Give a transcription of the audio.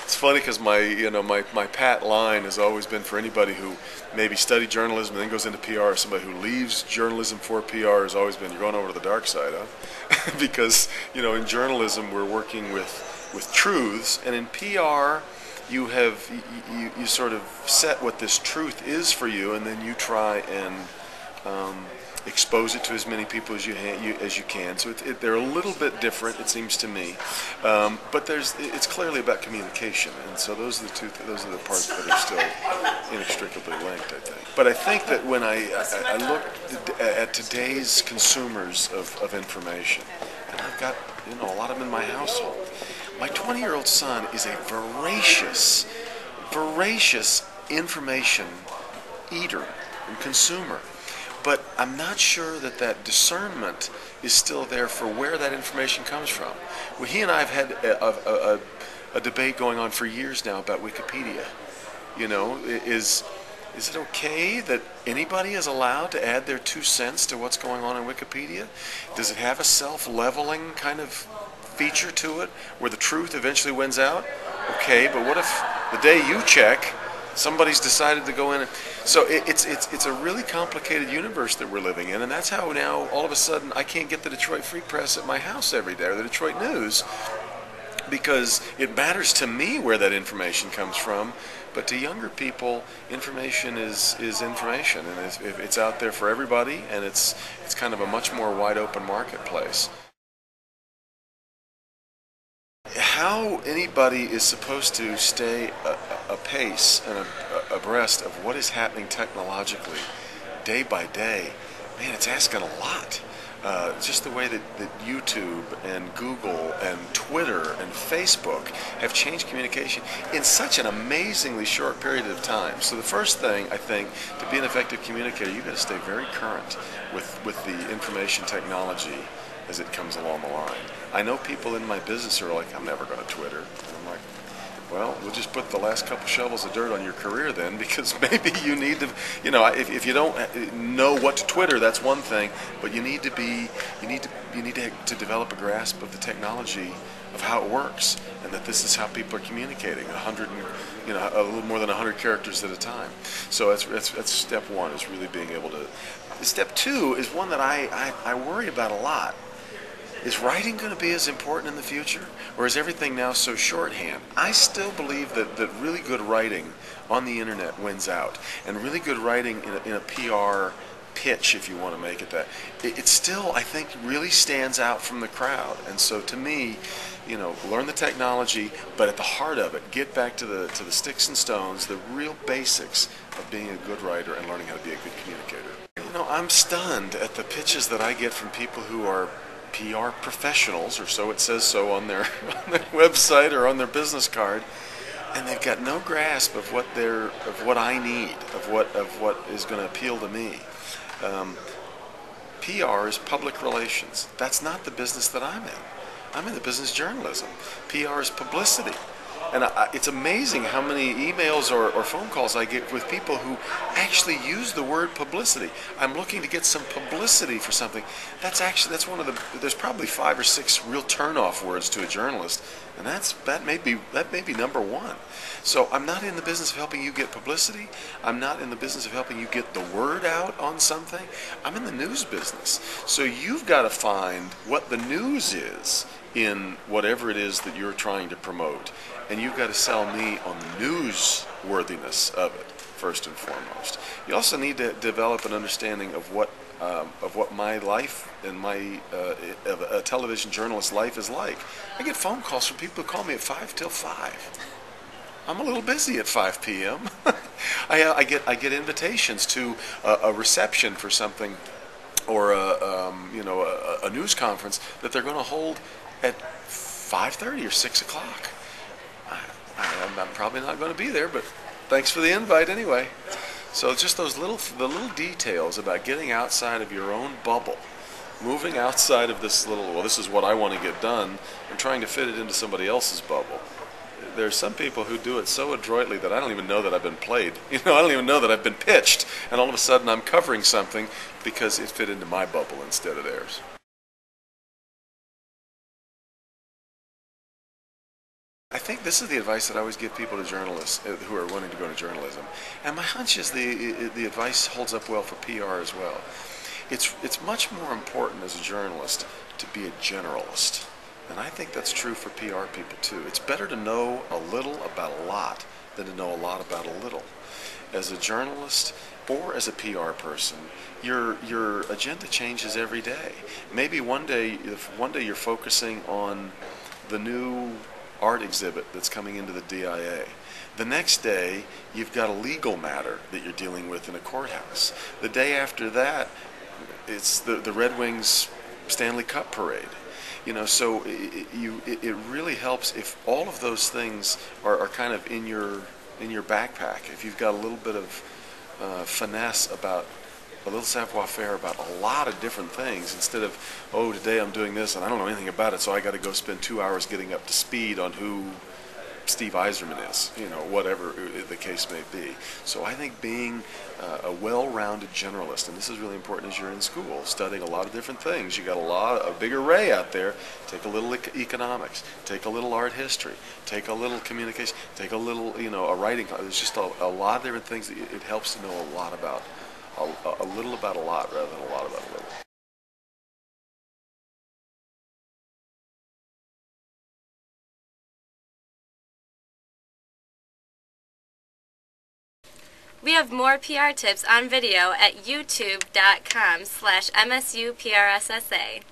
It's funny because my pat line has always been for anybody who maybe studied journalism and then goes into PR, or somebody who leaves journalism for PR has always been, you're going over to the dark side, huh? Because in journalism we're working with truths, and in PR you sort of set what this truth is for you, and then you try and expose it to as many people as you can. So they're a little bit different, it seems to me, but it's clearly about communication, and so those are the parts that are still inextricably linked, I think. But I think that when I look at today's consumers of information, and I've got a lot of them in my household. My 20-year-old son is a voracious information eater and consumer. But I'm not sure that discernment is still there for where that information comes from. Well, he and I have had a debate going on for years now about Wikipedia. Is it okay that anybody is allowed to add their 2 cents to what's going on in Wikipedia? Does it have a self-leveling kind of feature to it where the truth eventually wins out? Okay, but what if the day you check, somebody's decided to go in and... So it's a really complicated universe that we're living in, and that's how now all of a sudden I can't get the Detroit Free Press at my house every day, or the Detroit News, because it matters to me where that information comes from. But to younger people, information is information, and it's out there for everybody, and it's kind of a much more wide open marketplace. How anybody is supposed to stay apace and abreast of what is happening technologically day by day, man, it's asking a lot. Just the way that YouTube and Google and Twitter and Facebook have changed communication in such an amazingly short period of time. So the first thing, I think, to be an effective communicator, you've got to stay very current with the information technology as it comes along the line. I know people in my business who are like, I'm never going to Twitter. And I'm like, well, we'll just put the last couple shovels of dirt on your career then, because maybe you need to, if you don't know what to Twitter, that's one thing, but you need to develop a grasp of the technology of how it works, and that this is how people are communicating, a little more than 100 characters at a time. So that's step one, is really being able to. Step two is one that I worry about a lot. Is writing going to be as important in the future, or is everything now so shorthand? I still believe that really good writing on the internet wins out, and really good writing in a PR pitch, if you want to make it that, it still, I think, really stands out from the crowd. And so to me, learn the technology, but at the heart of it, get back to the sticks and stones, the real basics of being a good writer and learning how to be a good communicator. I'm stunned at the pitches that I get from people who are PR professionals, or so it says so on their website or on their business card, and they've got no grasp of what I need, of what is going to appeal to me. PR is public relations. That's not the business that I'm in. I'm in the business of journalism. PR is publicity. And it's amazing how many emails or phone calls I get with people who actually use the word publicity. I'm looking to get some publicity for something. That's one of the. There's probably 5 or 6 real turnoff words to a journalist, and that may be number one. So I'm not in the business of helping you get publicity. I'm not in the business of helping you get the word out on something. I'm in the news business. So you've got to find what the news is in whatever it is that you're trying to promote. And you've got to sell me on the newsworthiness of it, first and foremost. You also need to develop an understanding of what my life and a television journalist's life is like. I get phone calls from people who call me at 5 till 5. I'm a little busy at 5 p.m. I get invitations to a reception for something, or a news conference that they're going to hold at 5:30 or 6 o'clock. I'm probably not going to be there, but thanks for the invite anyway. So just the little details about getting outside of your own bubble, moving outside of this this is what I want to get done, and trying to fit it into somebody else's bubble. There's some people who do it so adroitly that I don't even know that I've been played. I don't even know that I've been pitched, and all of a sudden I'm covering something because it fit into my bubble instead of theirs. I think this is the advice that I always give people to journalists who are wanting to go to journalism, and my hunch is the advice holds up well for PR as well. It's much more important as a journalist to be a generalist, and I think that's true for PR people too. It's better to know a little about a lot than to know a lot about a little. As a journalist or as a PR person, your agenda changes every day. Maybe one day you're focusing on the new art exhibit that's coming into the DIA. The next day, you've got a legal matter that you're dealing with in a courthouse. The day after that, it's the Red Wings Stanley Cup parade. You know, so it really helps if all of those things are kind of in your backpack. If you've got a little bit of finesse about a little savoir-faire about a lot of different things instead of, oh, today I'm doing this and I don't know anything about it, so I got to go spend 2 hours getting up to speed on who Steve Yzerman is, you know, whatever the case may be. So I think being a well-rounded generalist, and this is really important as you're in school, studying a lot of different things. You got a big array out there. Take a little economics, take a little art history, take a little communication, take a little, you know, a writing. There's just a lot of different things that it helps to know a lot about. A little about a lot rather than a lot about a little. We have more PR tips on video at youtube.com/MSUPRSSA.